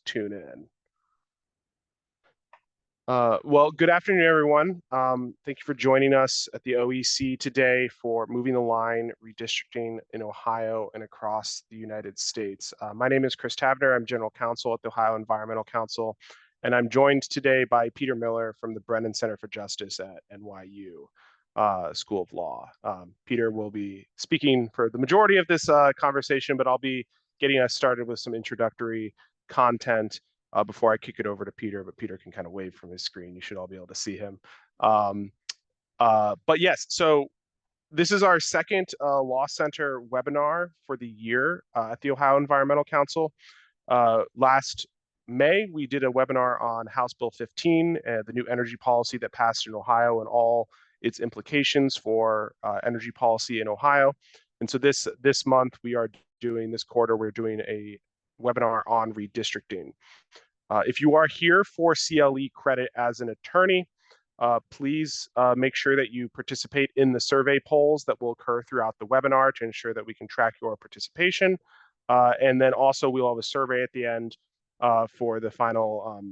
tune in. Well, good afternoon, everyone. Thank you for joining us at the OEC today for Moving the Line Redistricting in Ohio and across the United States. My name is Chris Tavner. I'm General Counsel at the Ohio Environmental Council, and I'm joined today by Peter Miller from the Brennan Center for Justice at NYU School of Law. Peter will be speaking for the majority of this conversation, but I'll be getting us started with some introductory content before I kick it over to Peter, but Peter can kind of wave from his screen. You should all be able to see him. But yes, so this is our second Law Center webinar for the year at the Ohio Environmental Council. Last May, we did a webinar on House Bill 15, the new energy policy that passed in Ohio and all its implications for energy policy in Ohio. And so this month, this quarter, we're doing a webinar on redistricting. If you are here for CLE credit as an attorney, please make sure that you participate in the survey polls that will occur throughout the webinar to ensure that we can track your participation. And then also we'll have a survey at the end for the final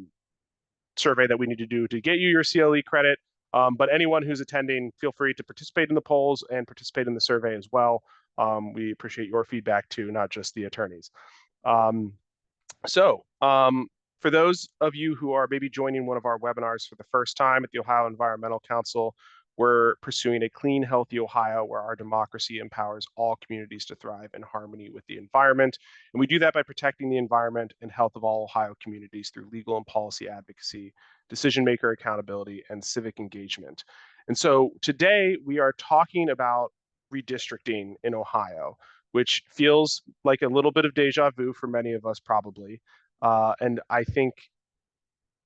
survey that we need to do to get you your CLE credit. But anyone who's attending, feel free to participate in the polls and participate in the survey as well. We appreciate your feedback too, not just the attorneys. For those of you who are maybe joining one of our webinars for the first time at the Ohio Environmental Council, we're pursuing a clean, healthy Ohio where our democracy empowers all communities to thrive in harmony with the environment. And we do that by protecting the environment and health of all Ohio communities through legal and policy advocacy, decision maker accountability, and civic engagement. And so today we are talking about redistricting in Ohio, which feels like a little bit of deja vu for many of us probably. And I think,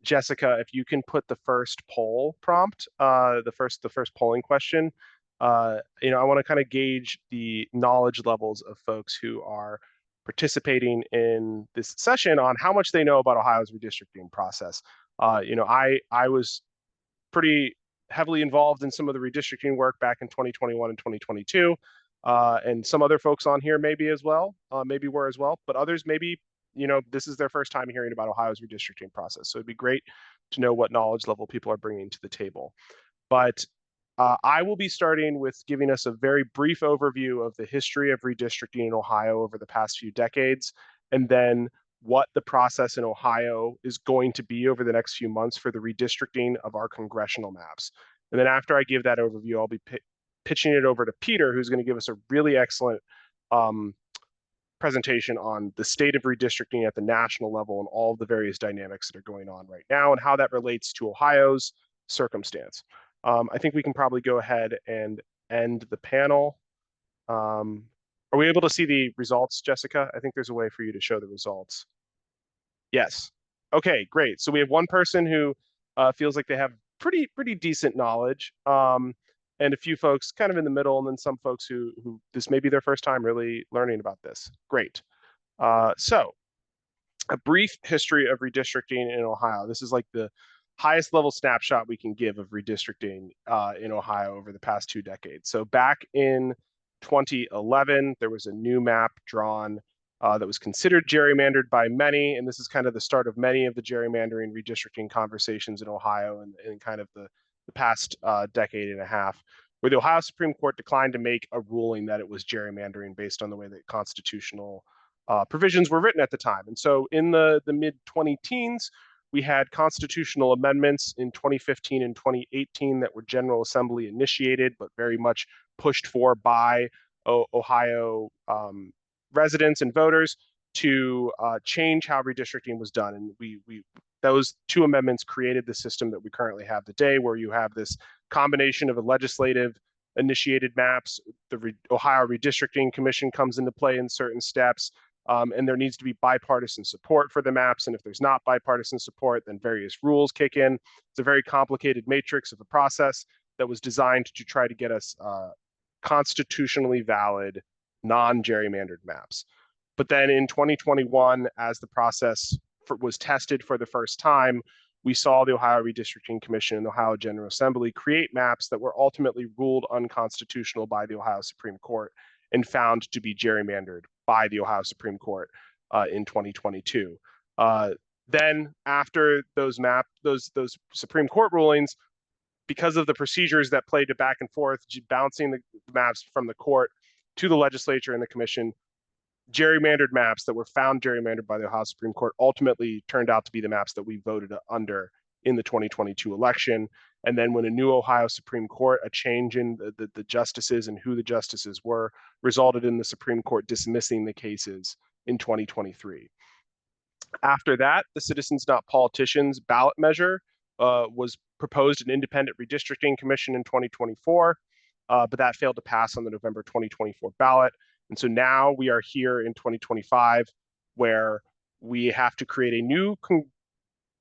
Jessica, if you can put the first poll prompt, the first polling question, I want to kind of gauge the knowledge levels of folks who are participating in this session on how much they know about Ohio's redistricting process. I was pretty heavily involved in some of the redistricting work back in 2021 and 2022, and some other folks on here maybe as well, but others maybe this is their first time hearing about Ohio's redistricting process. So it'd be great to know what knowledge level people are bringing to the table. But I will be starting with giving us a very brief overview of the history of redistricting in Ohio over the past few decades, and then what the process in Ohio is going to be over the next few months for the redistricting of our congressional maps. And then after I give that overview, I'll be pitching it over to Peter, who's going to give us a really excellent presentation on the state of redistricting at the national level and all of the various dynamics that are going on right now and how that relates to Ohio's circumstance. I think we can probably go ahead and end the panel. Are we able to see the results, Jessica? I think there's a way for you to show the results. Yes. Okay, great. So we have one person who feels like they have pretty decent knowledge. And a few folks kind of in the middle, and then some folks who this may be their first time really learning about this. Great. So a brief history of redistricting in Ohio. This is like the highest level snapshot we can give of redistricting in Ohio over the past 2 decades. So back in 2011, there was a new map drawn that was considered gerrymandered by many, and this is kind of the start of many of the gerrymandering redistricting conversations in Ohio and kind of the past decade and a half, where the Ohio Supreme Court declined to make a ruling that it was gerrymandering based on the way that constitutional provisions were written at the time. And so in the mid-2010s, we had constitutional amendments in 2015 and 2018 that were General Assembly initiated, but very much pushed for by Ohio residents and voters to change how redistricting was done. And those 2 amendments created the system that we currently have today, where you have this combination of a legislative initiated maps. The Ohio Redistricting Commission comes into play in certain steps, and there needs to be bipartisan support for the maps. And if there's not bipartisan support, then various rules kick in. It's a very complicated matrix of a process that was designed to try to get us constitutionally valid, non-gerrymandered maps. But then in 2021, as the process was tested for the first time, we saw the Ohio Redistricting Commission and the Ohio General Assembly create maps that were ultimately ruled unconstitutional by the Ohio Supreme Court and found to be gerrymandered by the Ohio Supreme Court in 2022. Then after those Supreme Court rulings, because of the procedures that played back and forth, bouncing the maps from the court to the legislature and the commission, gerrymandered maps that were found gerrymandered by the Ohio Supreme Court ultimately turned out to be the maps that we voted under in the 2022 election. And then when a new Ohio Supreme Court, a change in the justices and who the justices were, resulted in the Supreme Court dismissing the cases in 2023. After that, the Citizens Not Politicians ballot measure was proposed an independent redistricting commission in 2024, but that failed to pass on the November 2024 ballot. And so now we are here in 2025, where we have to create a new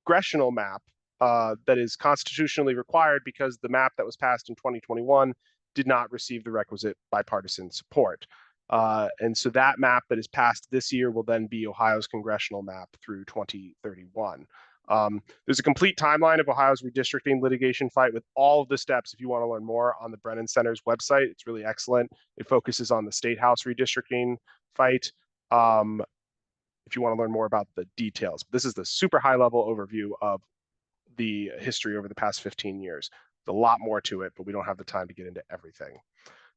congressional map that is constitutionally required because the map that was passed in 2021 did not receive the requisite bipartisan support. And so that map that is passed this year will then be Ohio's congressional map through 2031. There's a complete timeline of Ohio's redistricting litigation fight with all of the steps if you want to learn more on the Brennan Center's website. It's really excellent. It focuses on the State House redistricting fight. If you want to learn more about the details. This is the super high level overview of the history over the past 15 years. There's a lot more to it, but we don't have the time to get into everything.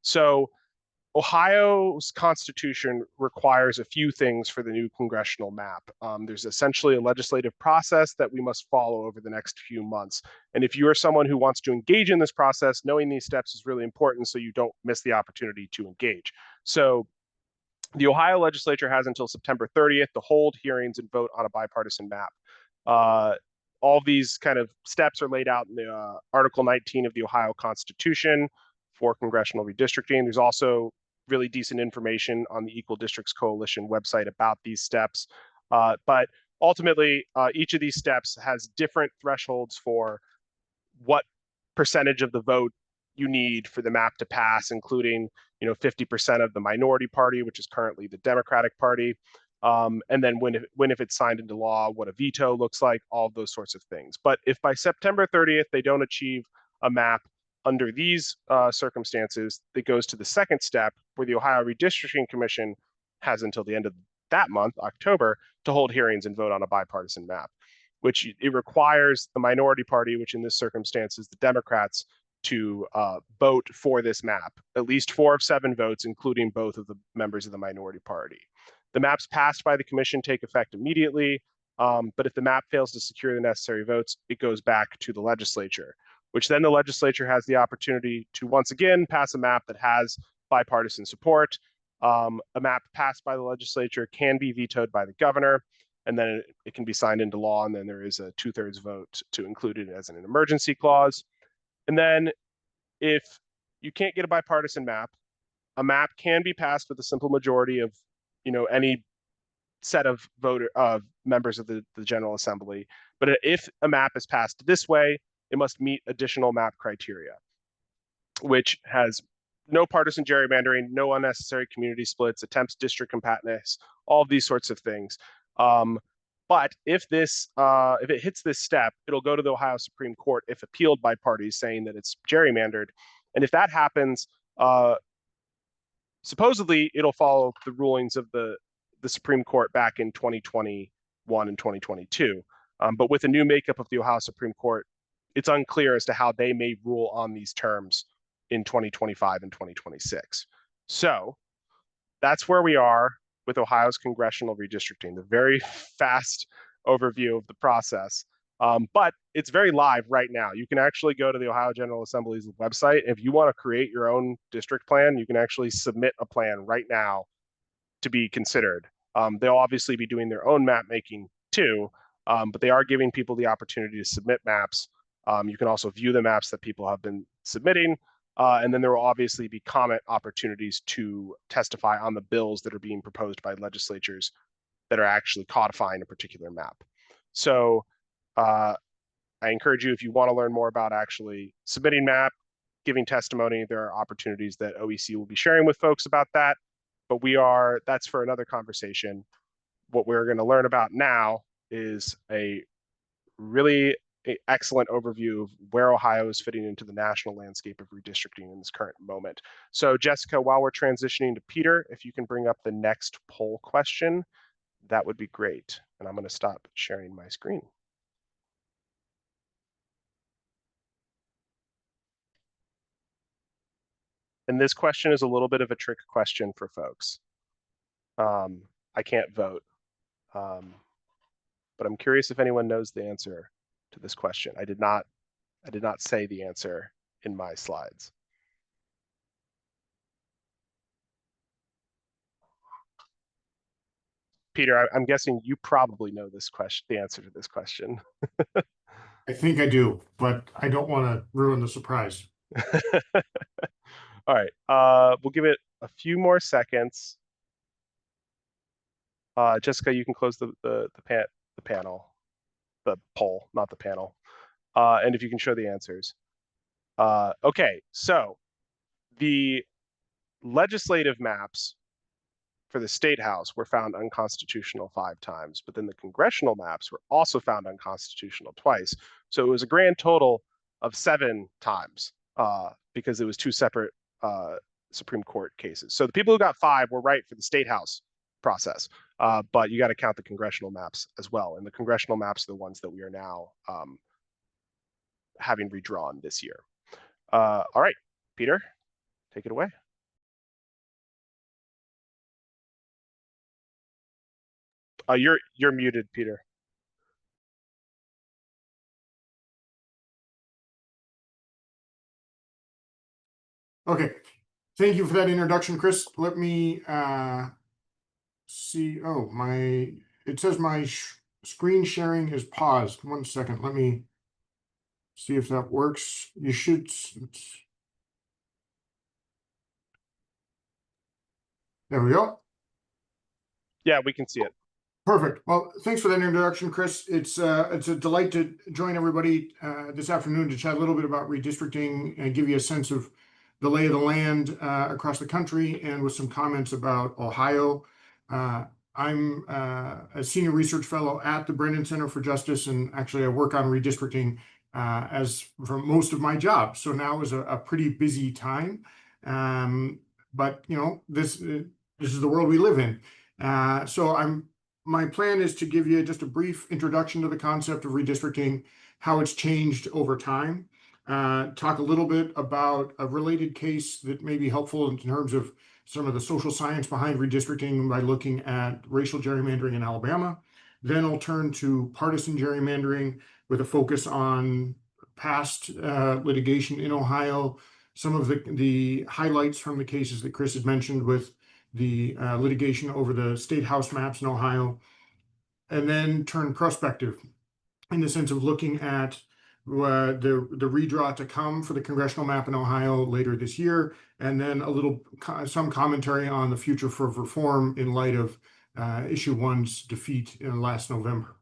So Ohio's constitution requires a few things for the new congressional map. There's essentially a legislative process that we must follow over the next few months. And if you are someone who wants to engage in this process, knowing these steps is really important so you don't miss the opportunity to engage. So the Ohio legislature has until September 30th to hold hearings and vote on a bipartisan map. All these kind of steps are laid out in the Article 19 of the Ohio Constitution for congressional redistricting. There's also really decent information on the Equal Districts Coalition website about these steps. But ultimately, each of these steps has different thresholds for what percentage of the vote you need for the map to pass, including 50% of the minority party, which is currently the Democratic Party. And then if it's signed into law, what a veto looks like, all of those sorts of things. But if by September 30th they don't achieve a map under these circumstances, it goes to the second step where the Ohio Redistricting Commission has until the end of that month, October, to hold hearings and vote on a bipartisan map, which it requires the minority party, which in this circumstance is the Democrats, to vote for this map, at least 4 of 7 votes, including both of the members of the minority party. The maps passed by the commission take effect immediately, but if the map fails to secure the necessary votes, it goes back to the legislature, which then the legislature has the opportunity to once again pass a map that has bipartisan support. A map passed by the legislature can be vetoed by the governor, and then it can be signed into law, and then there is a 2/3 vote to include it as an emergency clause. And then if you can't get a bipartisan map, a map can be passed with a simple majority of any set of members of the General Assembly. But if a map is passed this way, it must meet additional map criteria, which has no partisan gerrymandering, no unnecessary community splits, attempts district compactness, all of these sorts of things. But if it hits this step, it'll go to the Ohio Supreme Court if appealed by parties saying that it's gerrymandered. And if that happens, supposedly it'll follow the rulings of the Supreme Court back in 2021 and 2022. But with a new makeup of the Ohio Supreme Court, it's unclear as to how they may rule on these terms in 2025 and 2026. So that's where we are with Ohio's congressional redistricting, the very fast overview of the process. But it's very live right now. You can actually go to the Ohio General Assembly's website. If you want to create your own district plan, you can actually submit a plan right now to be considered. They'll obviously be doing their own map making too, but they are giving people the opportunity to submit maps. You can also view the maps that people have been submitting. And then there will obviously be comment opportunities to testify on the bills that are being proposed by legislatures that are actually codifying a particular map. So I encourage you, if you want to learn more about actually submitting map, giving testimony, there are opportunities that OEC will be sharing with folks about that. But that's for another conversation. What we're going to learn about now is a really excellent overview of where Ohio is fitting into the national landscape of redistricting in this current moment. So Jessica, while we're transitioning to Peter, if you can bring up the next poll question, that would be great. And And I'm going to stop sharing my screen. And this question is a little bit of a trick question for folks. I can't vote, but I'm curious if anyone knows the answer to this question. I did not say the answer in my slides. Peter, I'm guessing you probably know this question, the answer to this question. I think I do, but I don't want to ruin the surprise. All right, we'll give it a few more seconds. Jessica, you can close the panel, the poll, not the panel. And if you can show the answers. Okay, so the legislative maps for the state house were found unconstitutional 5 times, but then the congressional maps were also found unconstitutional twice. So it was a grand total of 7 times because it was 2 separate Supreme Court cases. So the people who got 5 were right for the state house process, but you got to count the congressional maps as well. And the congressional maps are the ones that we are now having redrawn this year. All right, Peter, take it away. You're muted, Peter. Okay, thank you for that introduction, Chris. Let me see. Oh, it says my screen sharing is paused. 1 second. Let me see if that works. You should. There we go. Yeah, we can see it. Perfect. Well, thanks for that introduction, Chris. It's a delight to join everybody this afternoon to chat a little bit about redistricting and give you a sense of the lay of the land across the country, and with some comments about Ohio. I'm a senior research fellow at the Brennan Center for Justice, and actually I work on redistricting as for most of my job. So now is a pretty busy time, but you know this is the world we live in. My plan is to give you just a brief introduction to the concept of redistricting, how it's changed over time, talk a little bit about a related case that may be helpful in terms of some of the social science behind redistricting by looking at racial gerrymandering in Alabama. Then I'll turn to partisan gerrymandering with a focus on past litigation in Ohio, some of the highlights from the cases that Chris had mentioned with the litigation over the state house maps in Ohio, and then turn prospective in the sense of looking at the redraw to come for the congressional map in Ohio later this year, and then some commentary on the future for reform in light of issue 1's defeat in last November.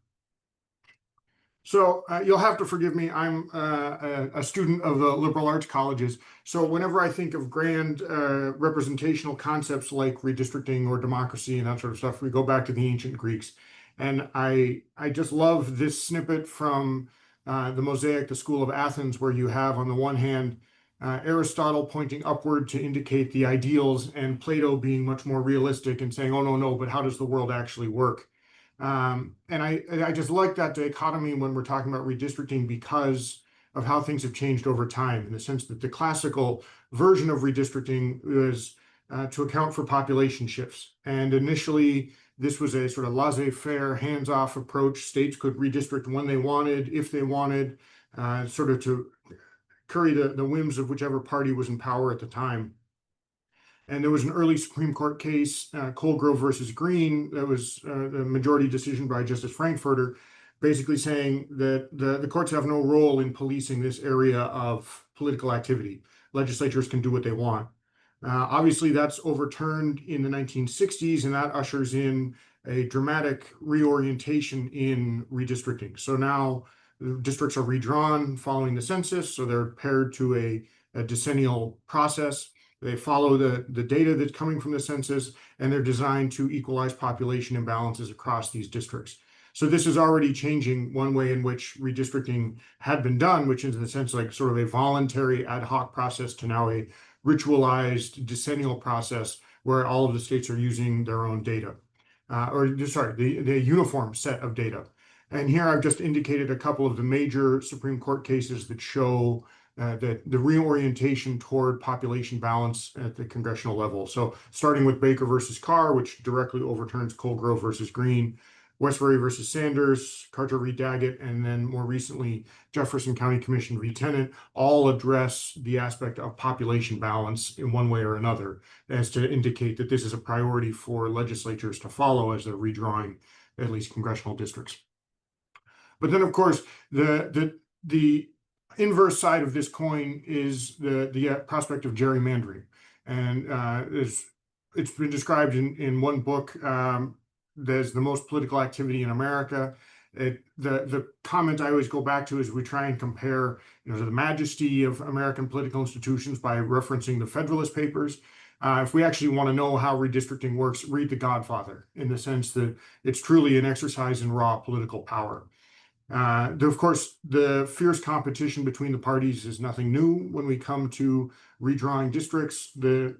So you'll have to forgive me. I'm a student of the liberal arts colleges. So whenever I think of grand representational concepts like redistricting or democracy and that sort of stuff, we go back to the ancient Greeks. And I just love this snippet from the Mosaic, the School of Athens, where you have on the one hand Aristotle pointing upward to indicate the ideals, and Plato being much more realistic and saying, oh, no, but how does the world actually work? And I just like that dichotomy when we're talking about redistricting because of how things have changed over time, in the sense that the classical version of redistricting is to account for population shifts. And initially, this was a sort of laissez-faire, hands-off approach. States could redistrict when they wanted, if they wanted, sort of to curry the whims of whichever party was in power at the time. And there was an early Supreme Court case, Colgrove versus Green, that was a majority decision by Justice Frankfurter, basically saying that the courts have no role in policing this area of political activity. Legislatures can do what they want. Obviously, that's overturned in the 1960s, and that ushers in a dramatic reorientation in redistricting. So now districts are redrawn following the census, so they're paired to a decennial process. They follow the data that's coming from the census, and they're designed to equalize population imbalances across these districts. So this is already changing one way in which redistricting had been done, which is in the sense like sort of a voluntary ad hoc process to now a ritualized decennial process where all of the states are using their own data. the uniform set of data. And here I've just indicated a couple of the major Supreme Court cases that show that the reorientation toward population balance at the congressional level. So starting with Baker versus Carr, which directly overturns Colgrove versus Green, Westbury versus Sanders, Carter v. Daggett, and then more recently Jefferson County Commission v. Tennant, all address the aspect of population balance in one way or another, as to indicate that this is a priority for legislatures to follow as they're redrawing at least congressional districts. But then, of course, the inverse side of this coin is the prospect of gerrymandering, and it's been described in one book as the most political activity in America. The comment I always go back to is we try and compare, the majesty of American political institutions by referencing the Federalist Papers. If we actually want to know how redistricting works, read The Godfather, in the sense that it's truly an exercise in raw political power. Of course, the fierce competition between the parties is nothing new when we come to redrawing districts. The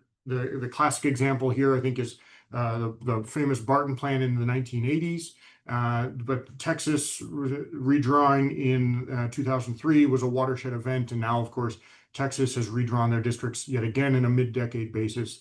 classic example here, I think, is the famous Barton Plan in the 1980s. But Texas redrawing in 2003 was a watershed event. And now, of course, Texas has redrawn their districts yet again in a mid-decade basis.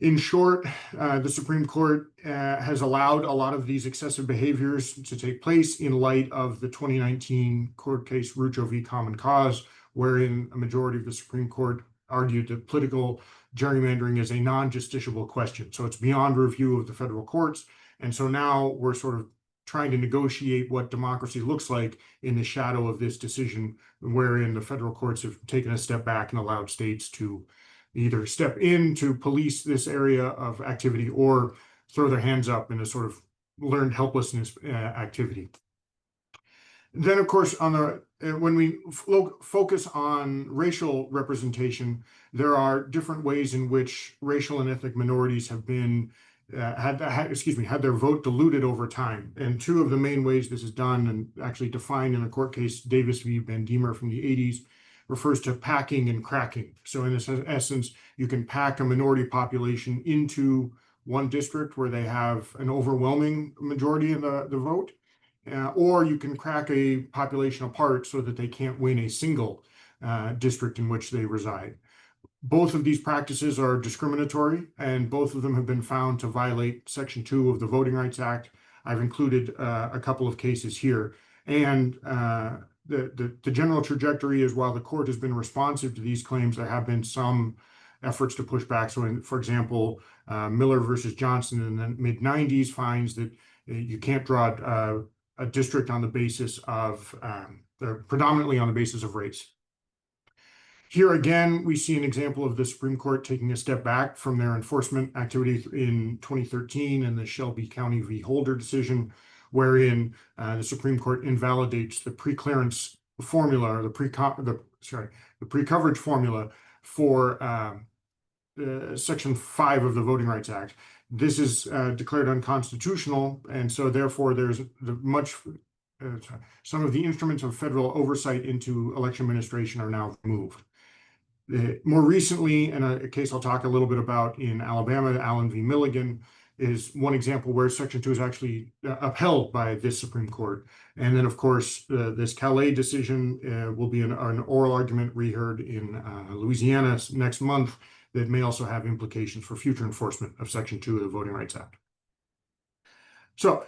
In short, the Supreme Court has allowed a lot of these excessive behaviors to take place in light of the 2019 court case Rucho v. Common Cause, wherein a majority of the Supreme Court argued that political gerrymandering is a non-justiciable question. So it's beyond review of the federal courts. And so now we're sort of trying to negotiate what democracy looks like in the shadow of this decision, wherein the federal courts have taken a step back and allowed states to either step in to police this area of activity or throw their hands up in a sort of learned helplessness activity. Then, of course, when we focus on racial representation, there are different ways in which racial and ethnic minorities have been had their vote diluted over time. And two of the main ways this is done, and actually defined in a court case, Davis v. Van Diemer from the 80s, refers to packing and cracking. So in essence, you can pack a minority population into one district where they have an overwhelming majority of the vote, or you can crack a population apart so that they can't win a single district in which they reside. Both of these practices are discriminatory, and both of them have been found to violate Section 2 of the Voting Rights Act. I've included a couple of cases here. And the general trajectory is, while the court has been responsive to these claims, there have been some efforts to push back. So, for example, Miller versus Johnson in the mid-90s finds that you can't draw a district on the basis of, predominantly on the basis of race. Here again, we see an example of the Supreme Court taking a step back from their enforcement activity in 2013 in the Shelby County v. Holder decision, wherein the Supreme Court invalidates the preclearance formula, or the pre-coverage formula for Section 5 of the Voting Rights Act. This is declared unconstitutional, and so therefore there's some of the instruments of federal oversight into election administration are now removed. More recently, in a case I'll talk a little bit about in Alabama, Allen v. Milligan is one example where Section 2 is actually upheld by this Supreme Court. And then, of course, this Calais decision will be an oral argument reheard in Louisiana next month that may also have implications for future enforcement of Section 2 of the Voting Rights Act. So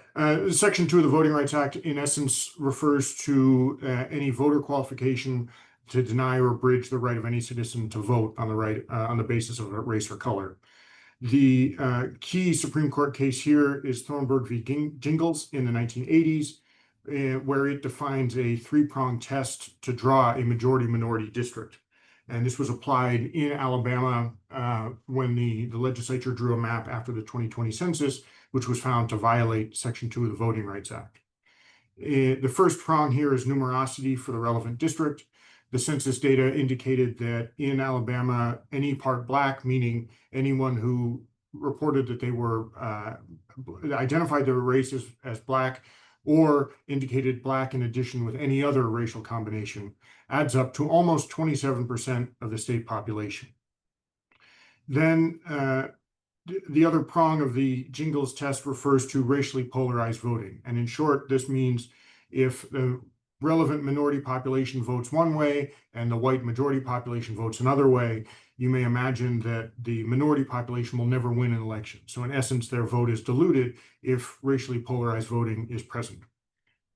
Section 2 of the Voting Rights Act, in essence, refers to any voter qualification to deny or abridge the right of any citizen to vote on the basis of race or color. The key Supreme Court case here is Thornburg v. Jingles in the 1980s, where it defines a three-pronged test to draw a majority-minority district. And this was applied in Alabama when the legislature drew a map after the 2020 census, which was found to violate Section 2 of the Voting Rights Act. The first prong here is numerosity for the relevant district. The census data indicated that in Alabama, any part Black, meaning anyone who reported that they were identified their race as Black, or indicated Black in addition with any other racial combination, adds up to almost 27% of the state population. Then the other prong of the Jingles test refers to racially polarized voting. And in short, this means if the relevant minority population votes one way and the white majority population votes another way, you may imagine that the minority population will never win an election. So in essence, their vote is diluted if racially polarized voting is present.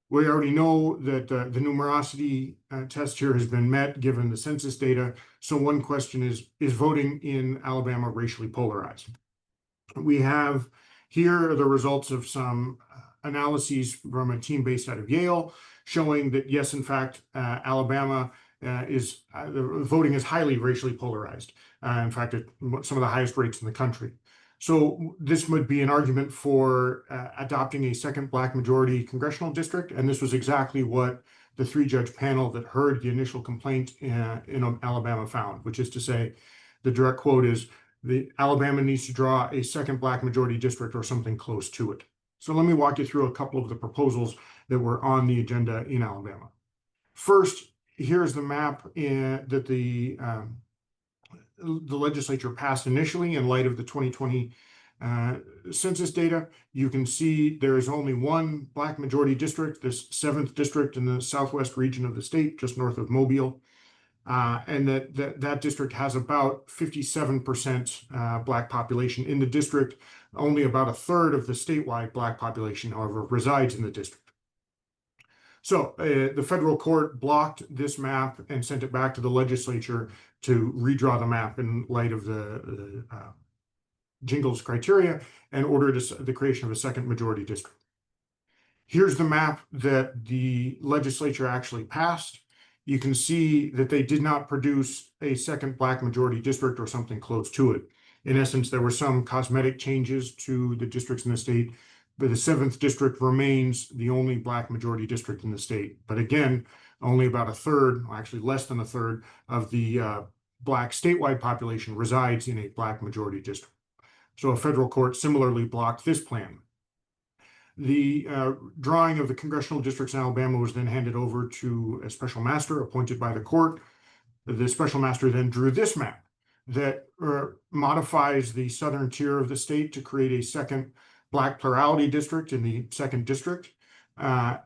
We already know that the numerosity test here has been met given the census data. So one question is voting in Alabama racially polarized? We have here the results of some analyses from a team based out of Yale showing that, yes, in fact, Alabama is the voting is highly racially polarized. In fact, at some of the highest rates in the country. So this would be an argument for adopting a second Black majority congressional district. And this was exactly what the three-judge panel that heard the initial complaint in Alabama found, which is to say, the direct quote is, the Alabama needs to draw a second Black majority district or something close to it. So let me walk you through a couple of the proposals that were on the agenda in Alabama. First, here's the map that the legislature passed initially in light of the 2020 census data. You can see there is only one Black majority district, this 7th district in the southwest region of the state, just north of Mobile. And that district has about 57% Black population in the district. Only about a third of the statewide Black population, however, resides in the district. So the federal court blocked this map and sent it back to the legislature to redraw the map in light of the Jingles criteria and ordered the creation of a second majority district. Here's the map that the legislature actually passed. You can see that they did not produce a second Black majority district or something close to it. In essence, there were some cosmetic changes to the districts in the state, but the 7th district remains the only Black majority district in the state. But again, only about a third, actually less than a third of the Black statewide population resides in a Black majority district. So a federal court similarly blocked this plan. The drawing of the congressional districts in Alabama was then handed over to a special master appointed by the court. The special master then drew this map that modifies the southern tier of the state to create a second Black plurality district in the 2nd district.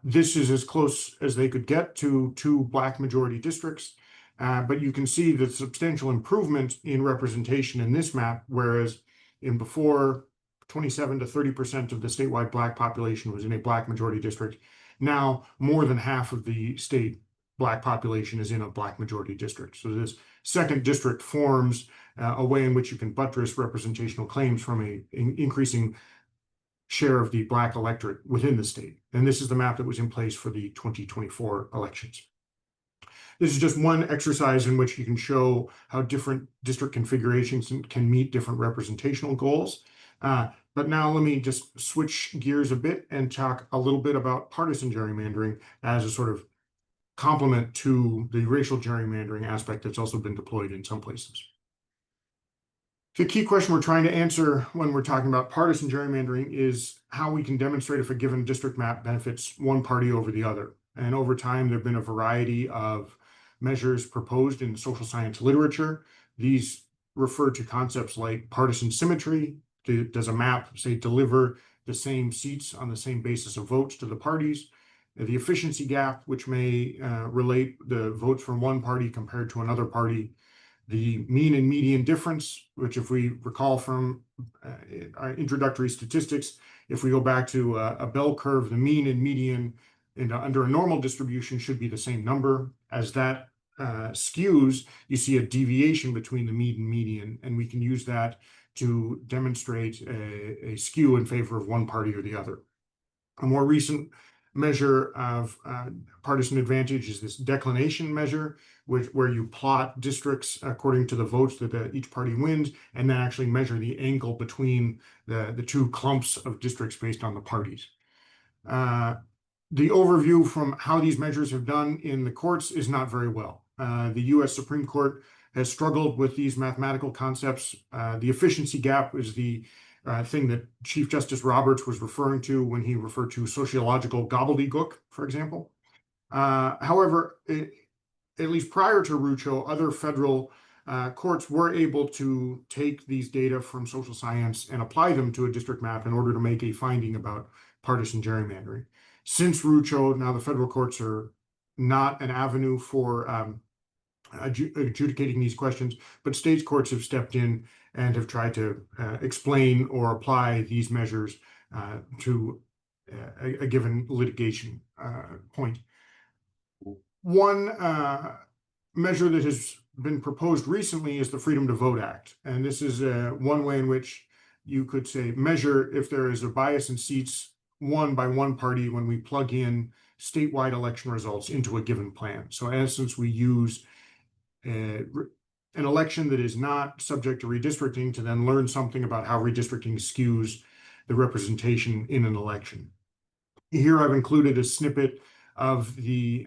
This is as close as they could get to 2 Black majority districts. But you can see the substantial improvement in representation in this map, whereas in before 27 to 30% of the statewide Black population was in a Black majority district. Now more than half of the state Black population is in a Black majority district. So this 2nd district forms a way in which you can buttress representational claims from an increasing share of the Black electorate within the state. And this is the map that was in place for the 2024 elections. This is just one exercise in which you can show how different district configurations can meet different representational goals. But now let me just switch gears a bit and talk a little bit about partisan gerrymandering as a sort of complement to the racial gerrymandering aspect that's also been deployed in some places. The key question we're trying to answer when we're talking about partisan gerrymandering is how we can demonstrate if a given district map benefits one party over the other. And over time, there have been a variety of measures proposed in social science literature. These refer to concepts like partisan symmetry. Does a map, say, deliver the same seats on the same basis of votes to the parties? The efficiency gap, which may relate the votes from one party compared to another party. The mean and median difference, which if we recall from our introductory statistics, if we go back to a bell curve, the mean and median under a normal distribution should be the same number. As that skews, you see a deviation between the mean and median, and we can use that to demonstrate a skew in favor of one party or the other. A more recent measure of partisan advantage is this declination measure, where you plot districts according to the votes that each party wins, and then actually measure the angle between the 2 clumps of districts based on the parties. The overview from how these measures have done in the courts is not very well. The US Supreme Court has struggled with these mathematical concepts. The efficiency gap is the thing that Chief Justice Roberts was referring to when he referred to sociological gobbledygook, for example. However, at least prior to Rucho, other federal courts were able to take these data from social science and apply them to a district map in order to make a finding about partisan gerrymandering. Since Rucho, now the federal courts are not an avenue for adjudicating these questions, but states courts have stepped in and have tried to explain or apply these measures to a given litigation point. One measure that has been proposed recently is the Freedom to Vote Act. And this is one way in which you could say measure if there is a bias in seats won by one party when we plug in statewide election results into a given plan. So in essence, we use an election that is not subject to redistricting to then learn something about how redistricting skews the representation in an election. Here I've included a snippet of the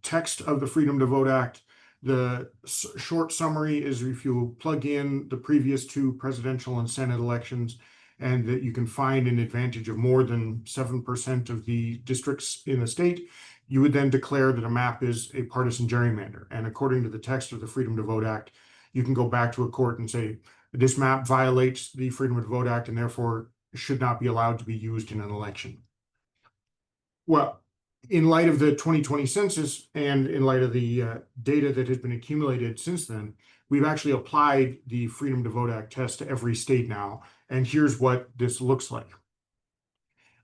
text of the Freedom to Vote Act. The short summary is if you plug in the previous two presidential and Senate elections, and that you can find an advantage of more than 7% of the districts in the state, you would then declare that a map is a partisan gerrymander. And according to the text of the Freedom to Vote Act, you can go back to a court and say, this map violates the Freedom to Vote Act and therefore should not be allowed to be used in an election. Well, in light of the 2020 census and in light of the data that has been accumulated since then, we've actually applied the Freedom to Vote Act test to every state now. And here's what this looks like.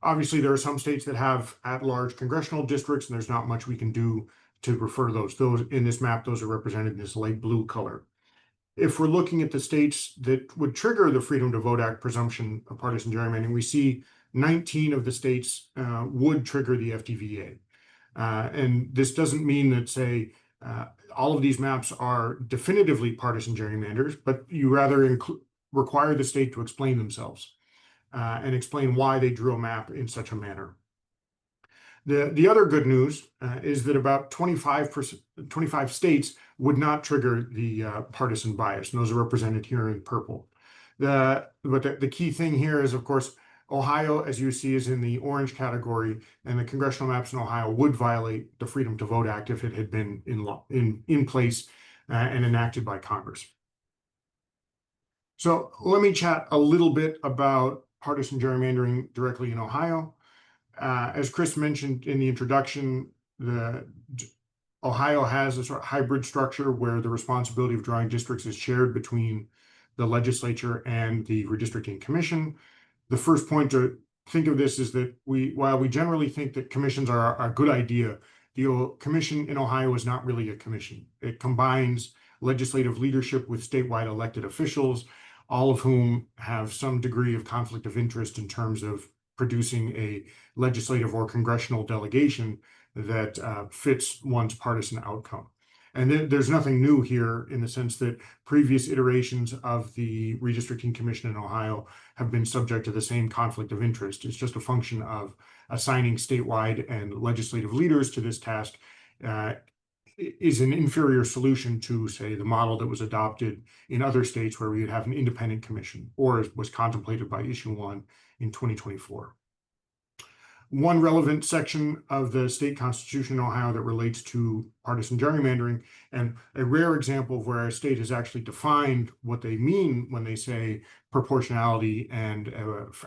Obviously, there are some states that have at-large congressional districts, and there's not much we can do to refer to those. Those in this map, those are represented in this light blue color. If we're looking at the states that would trigger the Freedom to Vote Act presumption of partisan gerrymandering, we see 19 of the states would trigger the FTVA. And this doesn't mean that, say, all of these maps are definitively partisan gerrymanders, but you rather require the state to explain themselves and explain why they drew a map in such a manner. The other good news is that about 25 states would not trigger the partisan bias, and those are represented here in purple. But the key thing here is, of course, Ohio, as you see, is in the orange category, and the congressional maps in Ohio would violate the Freedom to Vote Act if it had been in place and enacted by Congress. So let me chat a little bit about partisan gerrymandering directly in Ohio. As Chris mentioned in the introduction, Ohio has a sort of hybrid structure where the responsibility of drawing districts is shared between the legislature and the Redistricting Commission. The first point to think of this is that while we generally think that commissions are a good idea, the commission in Ohio is not really a commission. It combines legislative leadership with statewide elected officials, all of whom have some degree of conflict of interest in terms of producing a legislative or congressional delegation that fits one's partisan outcome. And there's nothing new here in the sense that previous iterations of the Redistricting Commission in Ohio have been subject to the same conflict of interest. It's just a function of assigning statewide and legislative leaders to this task is an inferior solution to, say, the model that was adopted in other states where we would have an independent commission, or was contemplated by Issue 1 in 2024. One relevant section of the state constitution in Ohio that relates to partisan gerrymandering, and a rare example of where a state has actually defined what they mean when they say proportionality and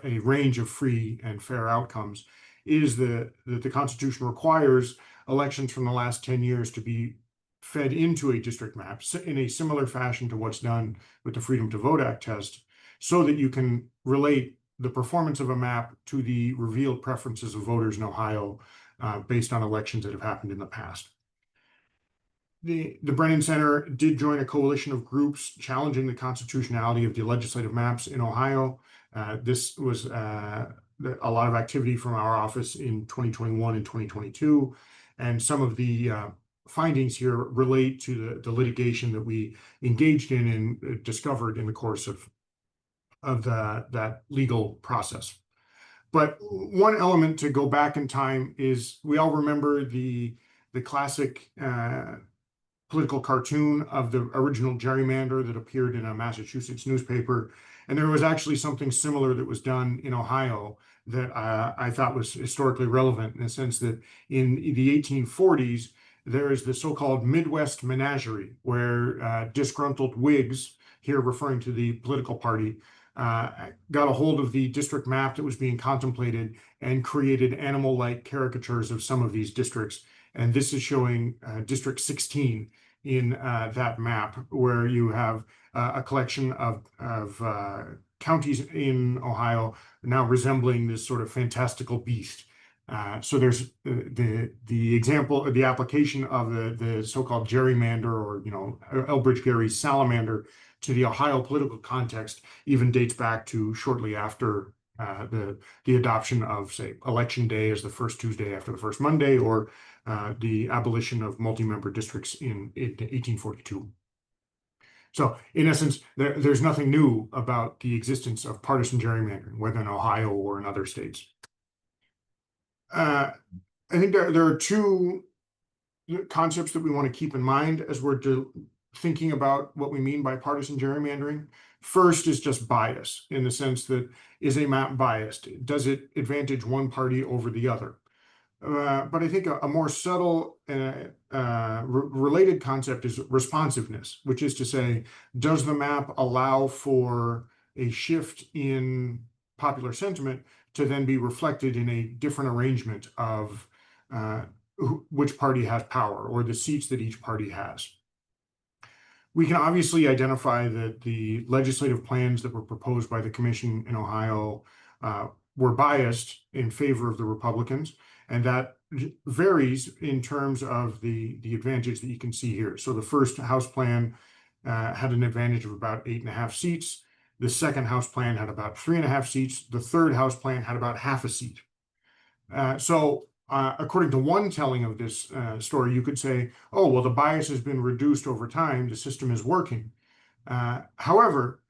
a range of free and fair outcomes, is that the Constitution requires elections from the last 10 years to be fed into a district map in a similar fashion to what's done with the Freedom to Vote Act test, so that you can relate the performance of a map to the revealed preferences of voters in Ohio based on elections that have happened in the past. The Brennan Center did join a coalition of groups challenging the constitutionality of the legislative maps in Ohio. This was a lot of activity from our office in 2021 and 2022. And some of the findings here relate to the litigation that we engaged in and discovered in the course of that legal process. But one element to go back in time is we all remember the classic political cartoon of the original gerrymander that appeared in a Massachusetts newspaper. And there was actually something similar that was done in Ohio that I thought was historically relevant, in the sense that in the 1840s, there is the so-called Midwest menagerie, where disgruntled Whigs, here referring to the political party, got a hold of the district map that was being contemplated and created animal-like caricatures of some of these districts. And this is showing District 16 in that map, where you have a collection of counties in Ohio now resembling this sort of fantastical beast. So there's the example, the application of the so-called gerrymander, or Elbridge Gerry's salamander, to the Ohio political context even dates back to shortly after the adoption of, say, Election Day as the first Tuesday after the first Monday, or the abolition of multi-member districts in 1842. So in essence, there's nothing new about the existence of partisan gerrymandering, whether in Ohio or in other states. I think there are two concepts that we want to keep in mind as we're thinking about what we mean by partisan gerrymandering. First is just bias, in the sense that, is a map biased? Does it advantage one party over the other? But I think a more subtle related concept is responsiveness, which is to say, does the map allow for a shift in popular sentiment to then be reflected in a different arrangement of which party has power, or the seats that each party has? We can obviously identify that the legislative plans that were proposed by the commission in Ohio were biased in favor of the Republicans, and that varies in terms of the advantage that you can see here. So the first House plan had an advantage of about 8.5 seats. The second House plan had about 3.5 seats. The third House plan had about half a seat. According to one telling of this story, you could say, oh, well, the bias has been reduced over time. The system is working. However,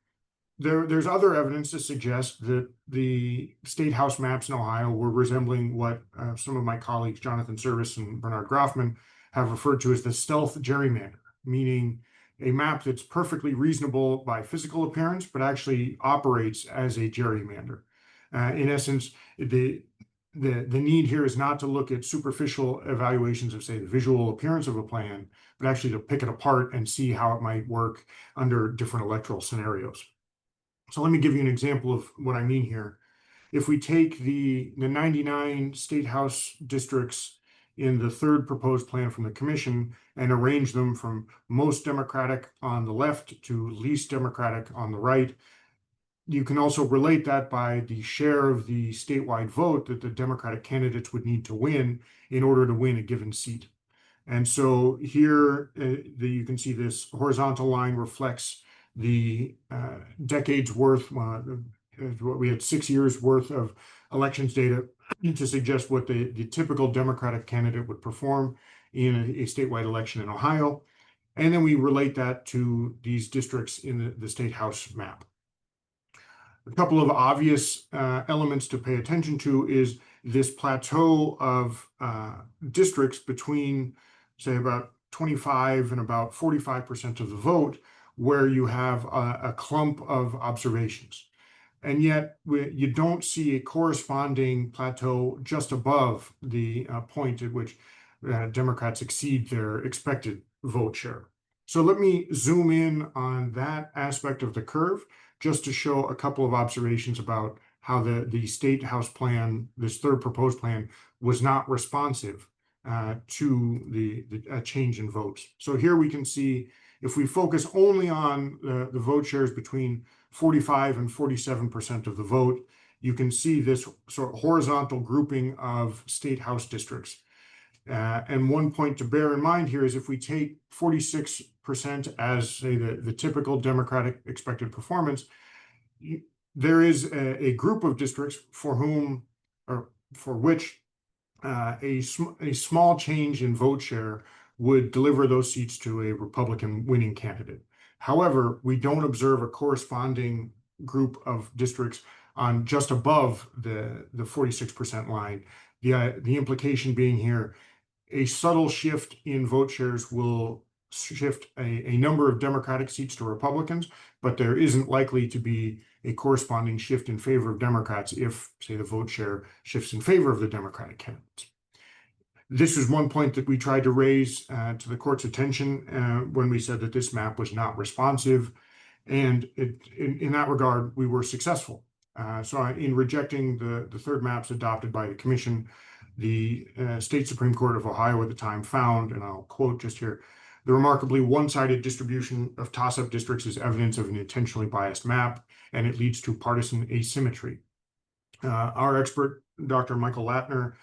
there's other evidence to suggest that the state house maps in Ohio were resembling what some of my colleagues, Jonathan Service and Bernard Groffman, have referred to as the stealth gerrymander, meaning a map that's perfectly reasonable by physical appearance, but actually operates as a gerrymander. In essence, the need here is not to look at superficial evaluations of, say, the visual appearance of a plan, but actually to pick it apart and see how it might work under different electoral scenarios. So let me give you an example of what I mean here. If we take the 99 state house districts in the third proposed plan from the commission and arrange them from most Democratic on the left to least Democratic on the right, you can also relate that by the share of the statewide vote that the Democratic candidates would need to win in order to win a given seat. And so here you can see this horizontal line reflects the decades worth, we had 6 years worth of elections data to suggest what the typical Democratic candidate would perform in a statewide election in Ohio. And then we relate that to these districts in the state house map. A couple of obvious elements to pay attention to is this plateau of districts between, say, about 25 and about 45% of the vote, where you have a clump of observations. And yet you don't see a corresponding plateau just above the point at which Democrats exceed their expected vote share. So let me zoom in on that aspect of the curve just to show a couple of observations about how the state house plan, this third proposed plan, was not responsive to the change in votes. So here we can see, if we focus only on the vote shares between 45 and 47% of the vote, you can see this sort of horizontal grouping of state house districts. And one point to bear in mind here is, if we take 46% as, say, the typical Democratic expected performance, there is a group of districts for whom, or for which, a small change in vote share would deliver those seats to a Republican winning candidate. However, we don't observe a corresponding group of districts on just above the 46% line. The implication being here, a subtle shift in vote shares will shift a number of Democratic seats to Republicans, but there isn't likely to be a corresponding shift in favor of Democrats if, say, the vote share shifts in favor of the Democratic candidates. This is one point that we tried to raise to the court's attention when we said that this map was not responsive. And in that regard, we were successful. So in rejecting the third maps adopted by the commission, the State Supreme Court of Ohio at the time found, and I'll quote just here, the remarkably one-sided distribution of toss-up districts is evidence of an intentionally biased map, and it leads to partisan asymmetry. Our expert, Dr. Michael Latner,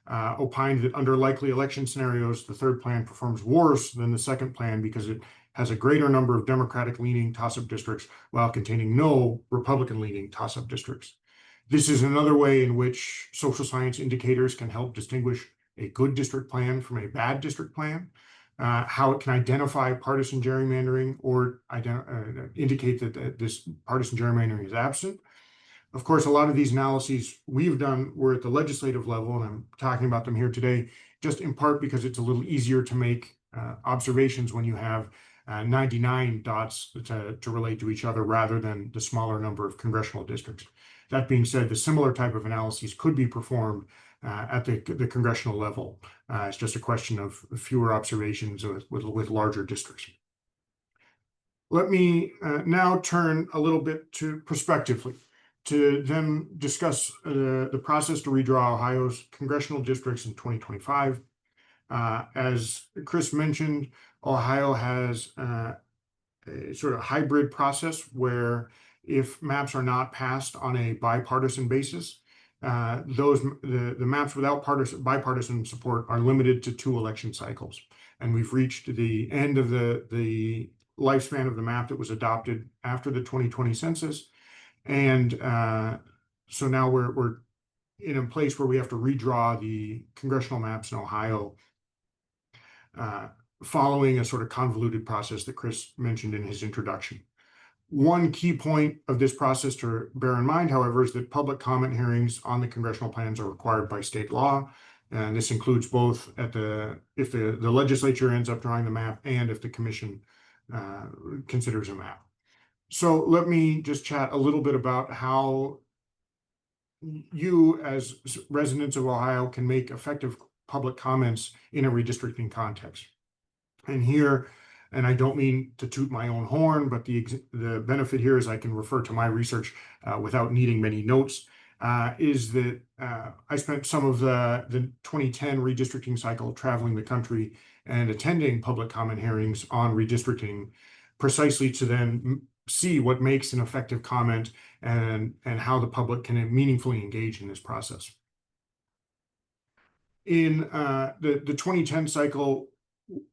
opined that under likely election scenarios, the third plan performs worse than the second plan because it has a greater number of Democratic-leaning toss-up districts while containing no Republican-leaning toss-up districts. This is another way in which social science indicators can help distinguish a good district plan from a bad district plan, how it can identify partisan gerrymandering or indicate that this partisan gerrymandering is absent. Of course, a lot of these analyses we've done were at the legislative level, and I'm talking about them here today, just in part because it's a little easier to make observations when you have 99 dots to relate to each other rather than the smaller number of congressional districts. That being said, the similar type of analyses could be performed at the congressional level. It's just a question of fewer observations with larger districts. Let me now turn a little bit to prospectively to then discuss the process to redraw Ohio's congressional districts in 2025. As Chris mentioned, Ohio has a sort of hybrid process where if maps are not passed on a bipartisan basis, the maps without bipartisan support are limited to 2 election cycles. And we've reached the end of the lifespan of the map that was adopted after the 2020 census. And so now we're in a place where we have to redraw the congressional maps in Ohio following a sort of convoluted process that Chris mentioned in his introduction. One key point of this process to bear in mind, however, is that public comment hearings on the congressional plans are required by state law. And this includes both if the legislature ends up drawing the map and if the commission considers a map. So let me just chat a little bit about how you as residents of Ohio can make effective public comments in a redistricting context. And here, and I don't mean to toot my own horn, but the benefit here is I can refer to my research without needing many notes, is that I spent some of the 2010 redistricting cycle traveling the country and attending public comment hearings on redistricting precisely to then see what makes an effective comment and how the public can meaningfully engage in this process. In the 2010 cycle,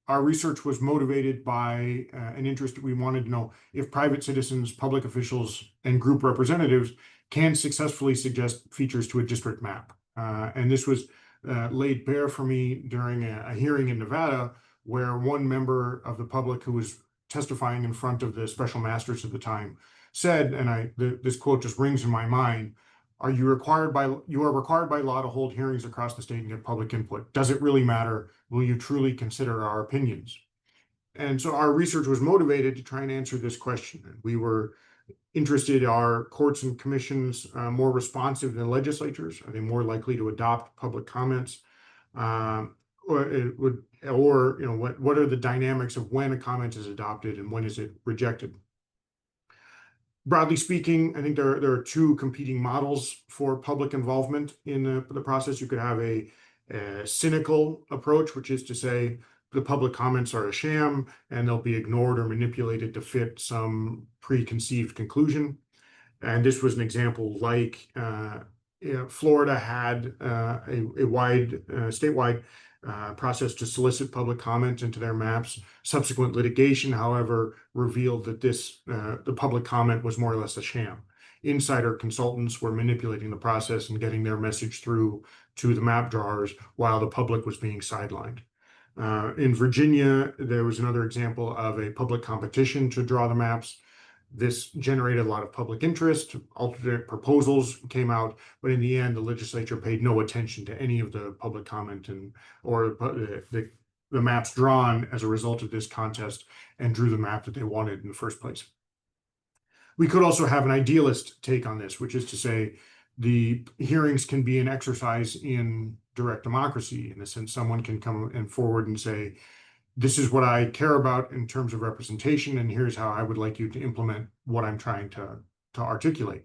our research was motivated by an interest that we wanted to know if private citizens, public officials, and group representatives can successfully suggest features to a district map. And this was laid bare for me during a hearing in Nevada, where one member of the public who was testifying in front of the special masters at the time said, and this quote just rings in my mind, you are required by law to hold hearings across the state and get public input. Does it really matter? Will you truly consider our opinions? And so our research was motivated to try and answer this question. We were interested, are courts and commissions more responsive than legislatures? Are they more likely to adopt public comments? What are the dynamics of when a comment is adopted and when is it rejected? Broadly speaking, I think there are 2 competing models for public involvement in the process. You could have a cynical approach, which is to say the public comments are a sham and they'll be ignored or manipulated to fit some preconceived conclusion. And this was an example like Florida had a statewide process to solicit public comment into their maps. Subsequent litigation, however, revealed that the public comment was more or less a sham. Insider consultants were manipulating the process and getting their message through to the map drawers while the public was being sidelined. In Virginia, there was another example of a public competition to draw the maps. This generated a lot of public interest. Alternate proposals came out, but in the end, the legislature paid no attention to any of the public comment or the maps drawn as a result of this contest and drew the map that they wanted in the first place. We could also have an idealist take on this, which is to say the hearings can be an exercise in direct democracy, in the sense someone can come and forward and say, this is what I care about in terms of representation, and here's how I would like you to implement what I'm trying to articulate.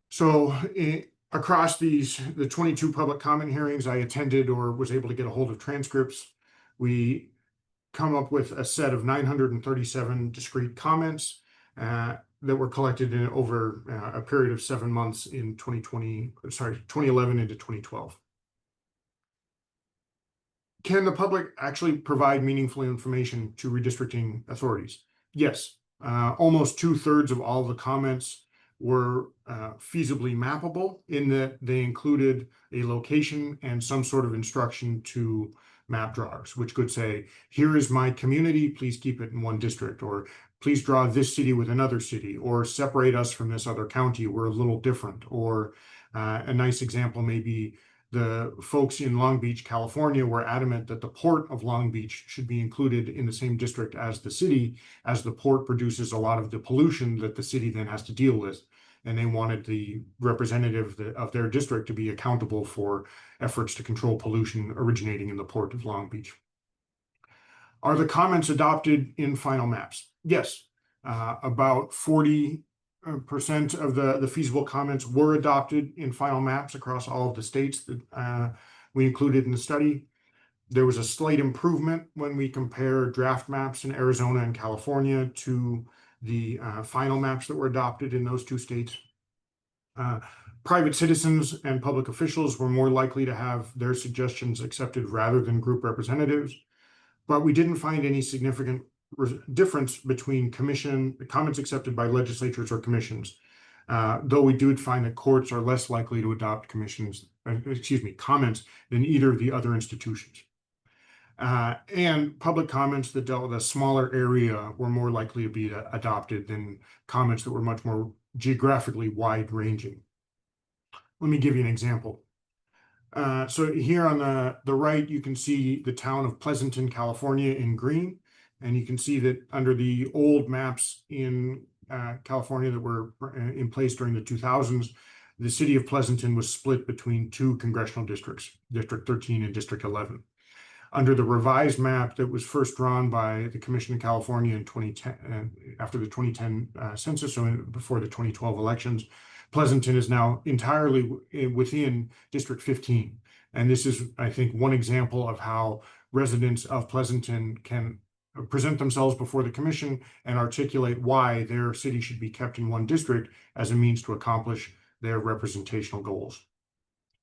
So across the 22 public comment hearings I attended or was able to get a hold of transcripts, we come up with a set of 937 discrete comments that were collected in over a period of 7 months in 2011 into 2012. Can the public actually provide meaningful information to redistricting authorities? Yes. Almost 2/3 of all the comments were feasibly mappable, in that they included a location and some sort of instruction to map drawers, which could say, here is my community, please keep it in one district, or please draw this city with another city, or separate us from this other county, we're a little different. Or a nice example may be, the folks in Long Beach, California were adamant that the port of Long Beach should be included in the same district as the city, as the port produces a lot of the pollution that the city then has to deal with. And they wanted the representative of their district to be accountable for efforts to control pollution originating in the port of Long Beach. Are the comments adopted in final maps? Yes. About 40% of the feasible comments were adopted in final maps across all of the states that we included in the study. There was a slight improvement when we compare draft maps in Arizona and California to the final maps that were adopted in those two states. Private citizens and public officials were more likely to have their suggestions accepted rather than group representatives, but we didn't find any significant difference between comments accepted by legislatures or commissions, though we do find that courts are less likely to adopt comments than either of the other institutions. And public comments that dealt with a smaller area were more likely to be adopted than comments that were much more geographically wide-ranging. Let me give you an example. So here on the right, you can see the town of Pleasanton, California in green. And you can see that under the old maps in California that were in place during the 2000s, the city of Pleasanton was split between two congressional districts, District 13 and District 11. Under the revised map that was first drawn by the Commission in California in 2010, after the 2010 census, so before the 2012 elections, Pleasanton is now entirely within District 15. And this is, I think, one example of how residents of Pleasanton can present themselves before the commission and articulate why their city should be kept in one district as a means to accomplish their representational goals.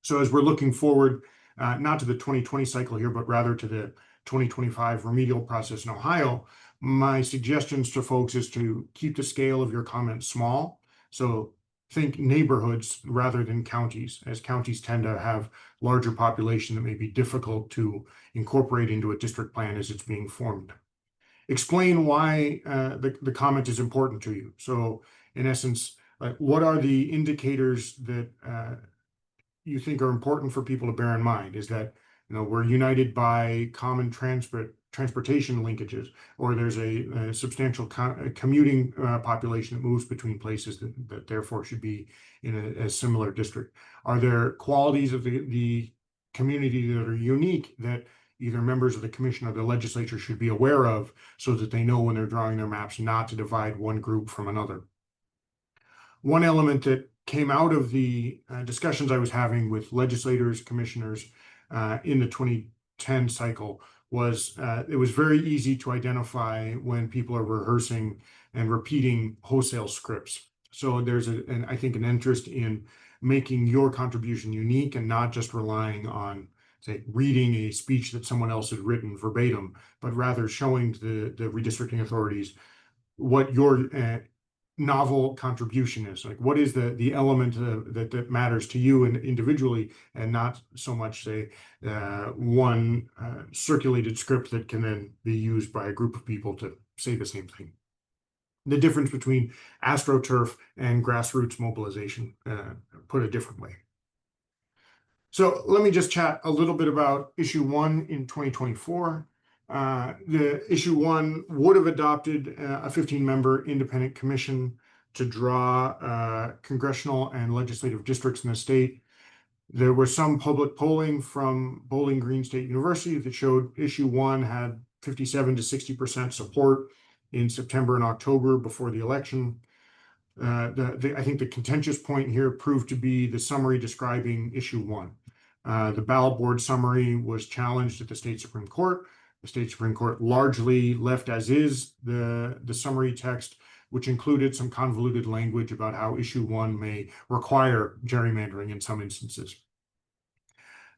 So as we're looking forward, not to the 2020 cycle here, but rather to the 2025 remedial process in Ohio, my suggestions to folks is to keep the scale of your comments small. So think neighborhoods rather than counties, as counties tend to have larger population that may be difficult to incorporate into a district plan as it's being formed. Explain why the comment is important to you. So in essence, what are the indicators that you think are important for people to bear in mind? Is that, we're united by common transportation linkages, or there's a substantial commuting population that moves between places that therefore should be in a similar district? Are there qualities of the community that are unique that either members of the commission or the legislature should be aware of, so that they know when they're drawing their maps not to divide one group from another? One element that came out of the discussions I was having with legislators, commissioners in the 2010 cycle was it was very easy to identify when people are rehearsing and repeating wholesale scripts. So there's I think an interest in making your contribution unique and not just relying on, say, reading a speech that someone else had written verbatim, but rather showing the redistricting authorities what your novel contribution is. Like, what is the element that matters to you and individually, and not so much, say, one circulated script that can then be used by a group of people to say the same thing. The difference between AstroTurf and grassroots mobilization, put a different way. So let me just chat a little bit about issue 1 in 2024. The issue 1 would have adopted a 15-member independent commission to draw congressional and legislative districts in the state. There was some public polling from Bowling Green State University that showed issue 1 had 57 to 60% support in September and October before the election. I think the contentious point here proved to be the summary describing issue 1. The ballot board summary was challenged at the state Supreme Court. The state Supreme Court largely left as is the summary text, which included some convoluted language about how issue 1 may require gerrymandering in some instances.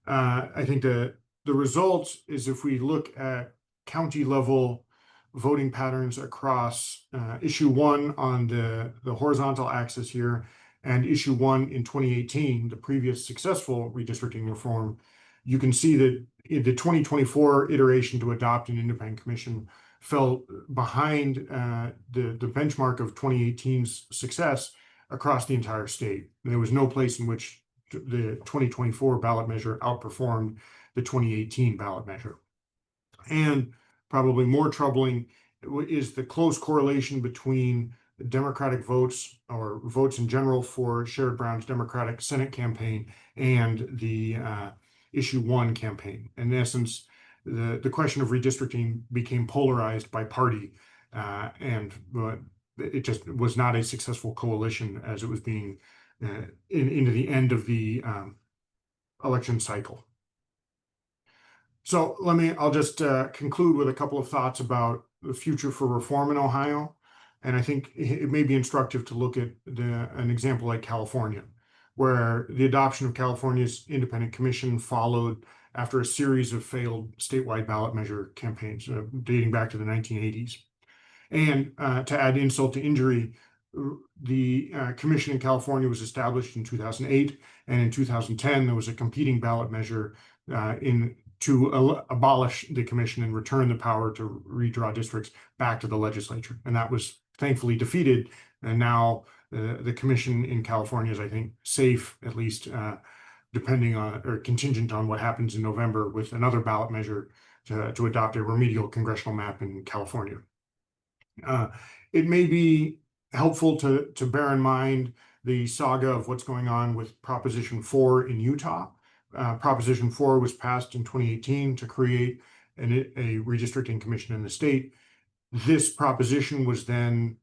I think the result is, if we look at county level voting patterns across issue 1 on the horizontal axis here and issue 1 in 2018, the previous successful redistricting reform, you can see that in the 2024 iteration to adopt an independent commission fell behind the benchmark of 2018's success across the entire state. There was no place in which the 2024 ballot measure outperformed the 2018 ballot measure. And probably more troubling is the close correlation between Democratic votes or votes in general for Sherrod Brown's Democratic Senate campaign and the issue 1 campaign. In essence, the question of redistricting became polarized by party, and it just was not a successful coalition as it was being into the end of the election cycle. So I'll just conclude with a couple of thoughts about the future for reform in Ohio. And I think it may be instructive to look at an example like California, where the adoption of California's independent commission followed after a series of failed statewide ballot measure campaigns dating back to the 1980s. And to add insult to injury, the commission in California was established in 2008, and in 2010 there was a competing ballot measure to abolish the commission and return the power to redraw districts back to the legislature. And that was thankfully defeated. And now the commission in California is, I think, safe, at least depending on or contingent on what happens in November with another ballot measure to adopt a remedial congressional map in California. It may be helpful to bear in mind the saga of what's going on with Proposition 4 in Utah. Proposition 4 was passed in 2018 to create a redistricting commission in the state. This proposition was then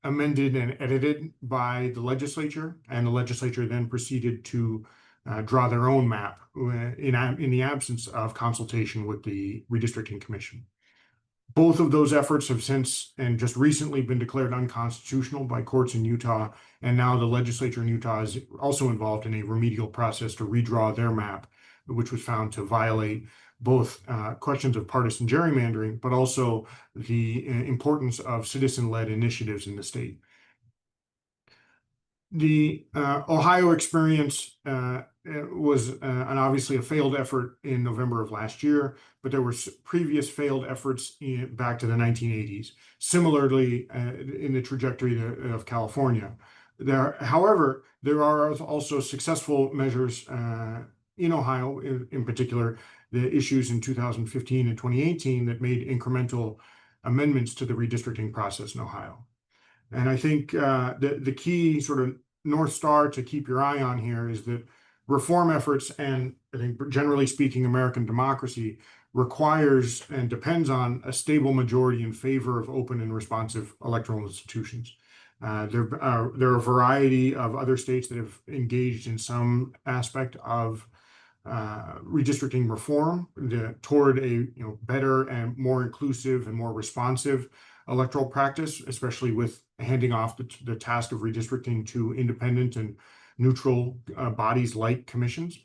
amended and edited by the legislature, and the legislature then proceeded to draw their own map in the absence of consultation with the redistricting commission. Both of those efforts have since and just recently been declared unconstitutional by courts in Utah, and now the legislature in Utah is also involved in a remedial process to redraw their map, which was found to violate both questions of partisan gerrymandering, but also the importance of citizen-led initiatives in the state. The Ohio experience was obviously a failed effort in November of last year, but there were previous failed efforts back to the 1980s. Similarly, in the trajectory of California. However, there are also successful measures in Ohio, in particular, the issues in 2015 and 2018 that made incremental amendments to the redistricting process in Ohio. And I think the key sort of North Star to keep your eye on here is that reform efforts, and I think generally speaking, American democracy requires and depends on a stable majority in favor of open and responsive electoral institutions. There are a variety of other states that have engaged in some aspect of redistricting reform toward a better and more inclusive and more responsive electoral practice, especially with handing off the task of redistricting to independent and neutral bodies like commissions.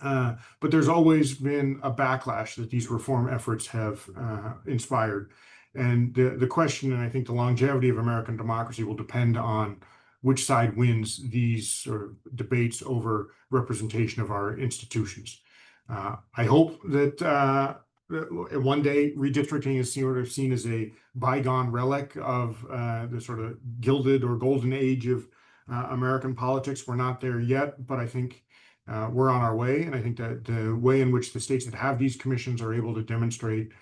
But there's always been a backlash that these reform efforts have inspired. And the question, and I think the longevity of American democracy, will depend on which side wins these sort of debates over representation of our institutions. I hope that one day redistricting is sort of seen as a bygone relic of the sort of gilded or golden age of American politics. We're not there yet, but I think we're on our way. And I think that the way in which the states that have these commissions are able to demonstrate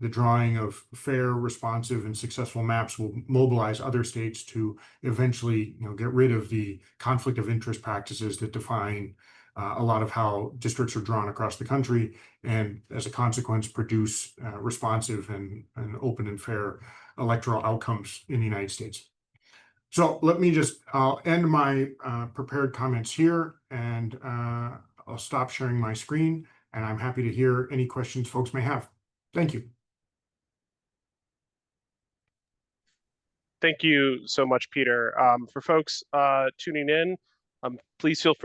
the drawing of fair, responsive, and successful maps will mobilize other states to eventually, get rid of the conflict of interest practices that define a lot of how districts are drawn across the country, and as a consequence, produce responsive and open and fair electoral outcomes in the United States. So let me I'll end my prepared comments here, and I'll stop sharing my screen, and I'm happy to hear any questions folks may have. Thank you. Thank you so much, Peter. For folks tuning in, please feel free